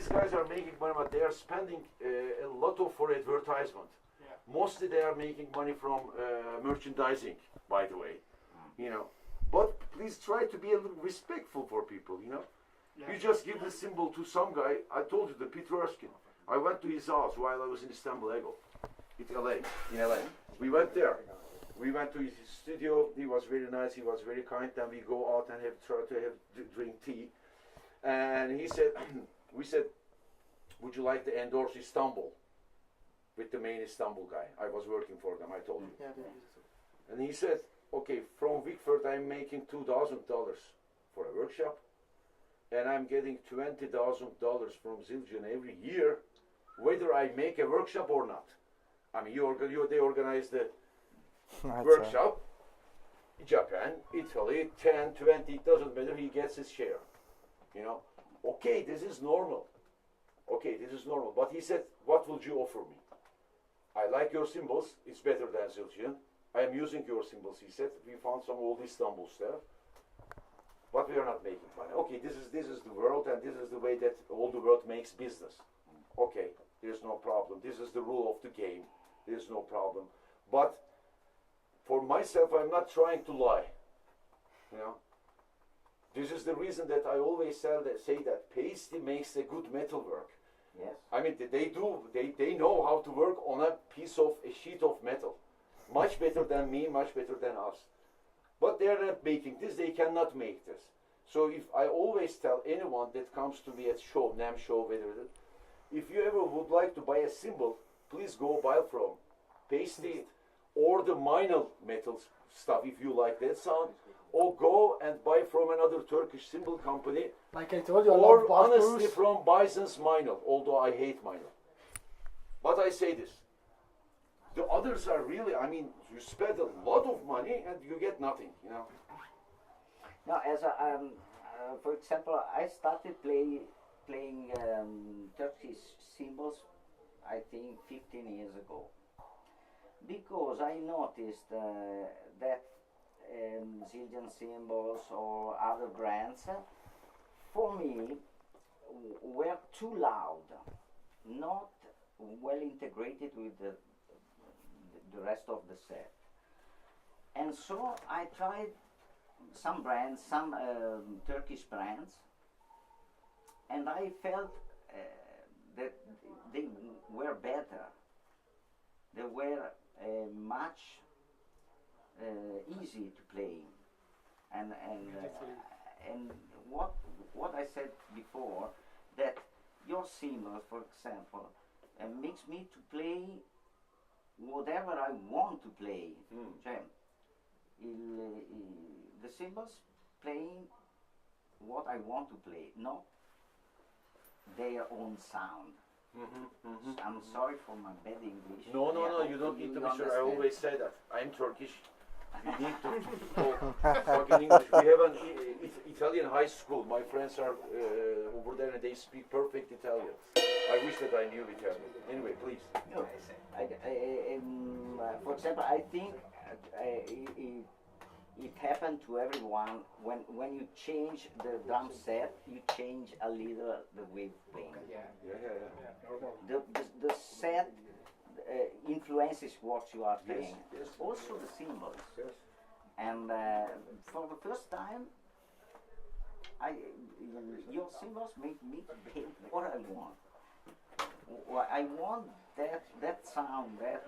these guys are making money, but they are spending a lot for advertisement. Yeah. Mostly they are making money from merchandising, by the way. You know, but please try to be a little respectful for people. You know, yeah. You just give the symbol to some guy. I told you the Peter Erskine. I went to his house while I was in Istanbul, in LA. We went there. We went to his studio. He was very nice. He was very kind. Then we go out and try to drink tea. And he said, we said, would you like to endorse Istanbul with the main Istanbul guy? I was working for them. I told you. Yeah, and he said, okay, from Wickford I'm making $2,000 for a workshop, and I'm getting $20,000 from Zildjian every year, whether I make a workshop or not. I mean, they organize the workshop, Japan, Italy, 10, 20, it doesn't matter, he gets his share. You know, okay, this is normal. Okay, this is normal. But he said, what would you offer me? I like your symbols, it's better than Zildjian. I am using your symbols, he said. We found some old Istanbul stuff, but we are not making money. Okay, this is the world, and this is the way that all the world makes business. Okay, there's no problem. This is the rule of the game. There's no problem. But for myself, I'm not trying to lie. You know, this is the reason that I always say that pasty makes a good metalwork. Yes. I mean, they know how to work on a sheet of metal. Much better than me, much better than us. But they're not making this, they cannot make this. So if I always tell anyone that comes to me at show, NAM show, whatever, if you ever would like to buy a symbol, please go buy from pasty or the minor metal stuff if you like that sound, or go and buy from another Turkish symbol company, like I told you, or honestly from Bison's minor, although I hate minor. But I say this. The others are really, I mean, you spend a lot of money and you get nothing, you know. Now, as for example, I started playing Turkish symbols, I think 15 years ago, because I noticed that Zildjian symbols or other brands, for me, were too loud, not well integrated with the rest of the set. And so I tried some brands, some Turkish brands, and I felt that they were better. They were much easy to play, and what I said before, that your symbols, for example, makes me to play whatever I want to play. Cioè, the symbols playing what I want to play, not their own sound. I'm sorry for my bad English. No, you don't need to be sure. I always say that. I'm Turkish. We need to talk in English. We have an Italian high school. My friends are over there and they speak perfect Italian. I wish that I knew Italian. Anyway, please. No, for example, I think it happened to everyone when you change the drum set, you change a little the way of playing. The set influences what you are playing. Yes. Also the symbols. Yes. And for the first time, your symbols make me play what I want. I want that sound, that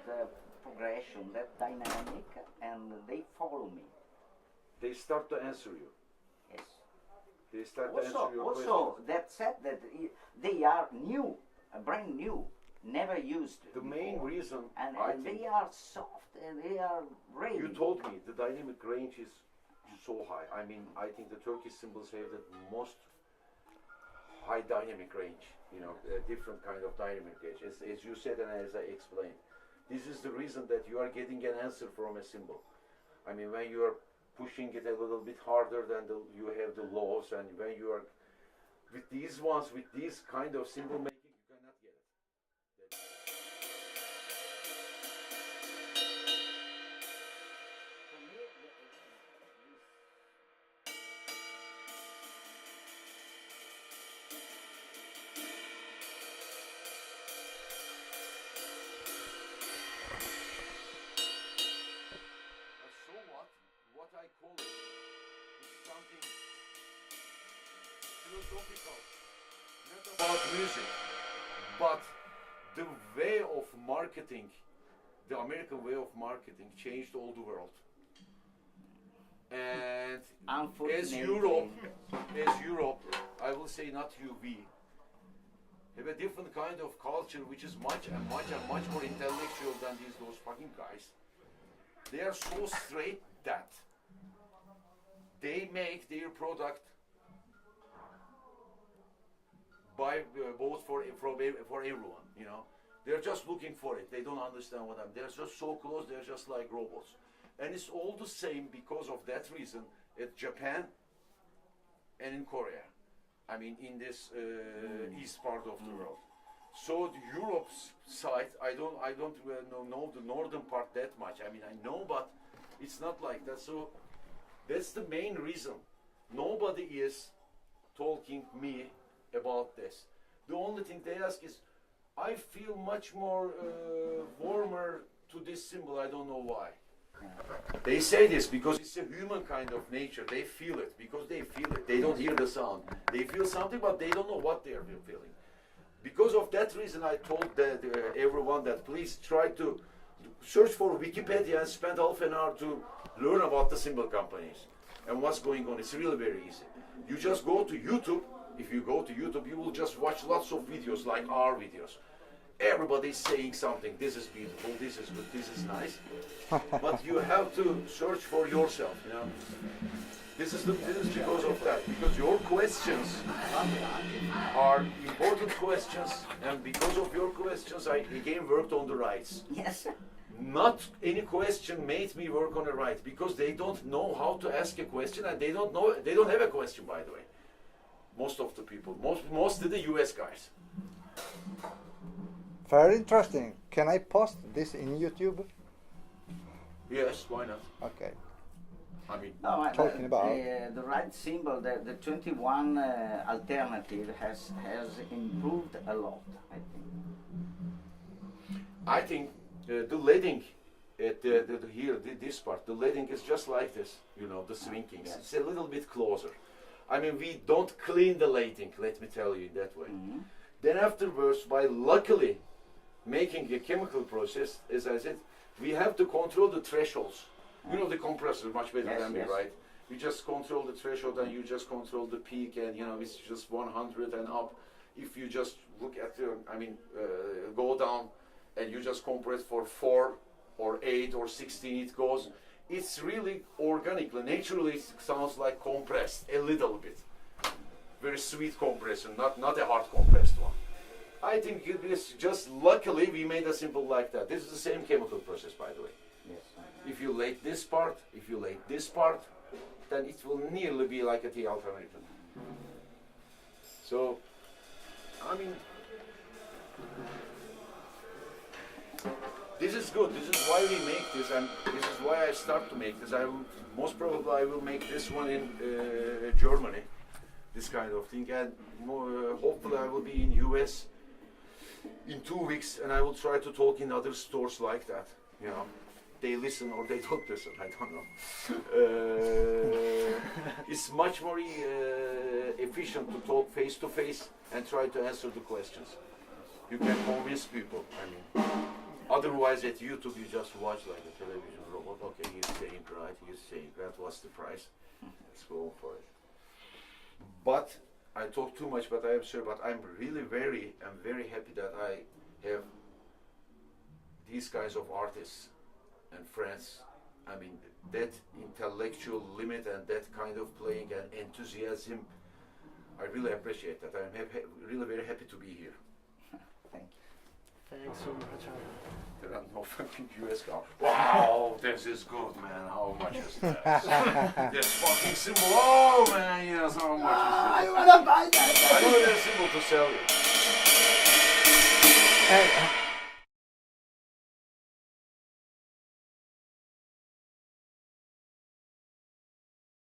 progression, that dynamic, and they follow me. They start to answer you. Yes. They start to answer your questions. Also, that set that they are new, brand new, never used. The before. main reason, and I think, they are soft and they are great. you told me the dynamic range is so high. I mean, I think the Turkish symbols have the most high dynamic range. You know, a different kind of dynamic range. As you said and as I explained, this is the reason that you are getting an answer from a symbol. I mean, when you are pushing it a little bit harder than you have the lows, and when you are with these ones, with this kind of symbol making, you cannot get it. musical, not about music, but the way of marketing, the American way of marketing changed all the world. And as Europe, I will say not you, we have a different kind of culture which is much more intellectual than those fucking guys. They are so straight that they make their product by both for everyone, you know. They're just looking for it. They don't understand what I'm. They're just so close. They're just like robots, and it's all the same because of that reason at Japan and in Korea. I mean, in this east part of the world. So the Europe's side, I don't know the northern part that much. I mean, I know, but it's not like that. So that's the main reason. Nobody is talking me about this. The only thing they ask is, I feel much more warmer to this symbol. I don't know why. They say this because it's a human kind of nature. They feel it because they feel it. They don't hear the sound. They feel something, but they don't know what they are feeling. Because of that reason, I told everyone that please try to search for Wikipedia and spend half an hour to learn about the symbol companies and what's going on. It's really very easy. You just go to YouTube. If you go to YouTube, you will just watch lots of videos like our videos. Everybody's saying something. This is beautiful, this is good, this is nice. But you have to search for yourself, you know. This is because of that. Because your questions are important questions, and because of your questions, I again worked on the rights. Yes. Not any question made me work on the right, because they don't know how to ask a question, and they don't have a question, by the way. Most of the people, mostly the US guys. Very interesting. Can I post this in YouTube? Yes, why not? Okay. I mean, No, talking about the right symbol, the 21 alternative has improved a lot, I think. I think the leading at this part, the leading is just like this, you know, the swingings. Yes. It's a little bit closer. I mean, we don't clean the leading, let me tell you that way. Mm-hmm. Then afterwards, by luckily making a chemical process, as I said, we have to control the thresholds. You know the compressor much better Yes, than me, yes. right? You just control the threshold and you just control the peak, and you know it's just 100 and up. If you just look at the, go down and you just compress for 4 or 8 or 16, it goes. It's really organically, naturally it sounds like compressed a little bit. Very sweet compression, not a hard compressed one. I think it is just luckily we made a symbol like that. This is the same chemical process, by the way. Yes. If you late this part, if you late this part, then it will nearly be like a T alternative. So, I mean, this is good. This is why we make this, and this is why I start to make this. Most probably I will make this one in Germany, this kind of thing, and hopefully I will be in US in 2 weeks, and I will try to talk in other stores like that. You know, they listen or they don't listen. I don't know. It's much more efficient to talk face to face and try to answer the questions. You can convince people. I mean, otherwise at YouTube you just watch like a television robot. Okay, he's saying right, he's saying that. What's the price? Let's go for it. But I talk too much, but I am sure. But I'm really very happy that I have these kinds of artists and friends. I mean, that intellectual limit and that kind of playing and enthusiasm, I really appreciate that. I'm really very happy to be here. Thank you. Thanks so much. There are no fucking US cars. Wow, this is good, man. How much is that? This fucking symbol. Oh, man, yes, how much is I this? wanna buy that. I know that symbol to sell you.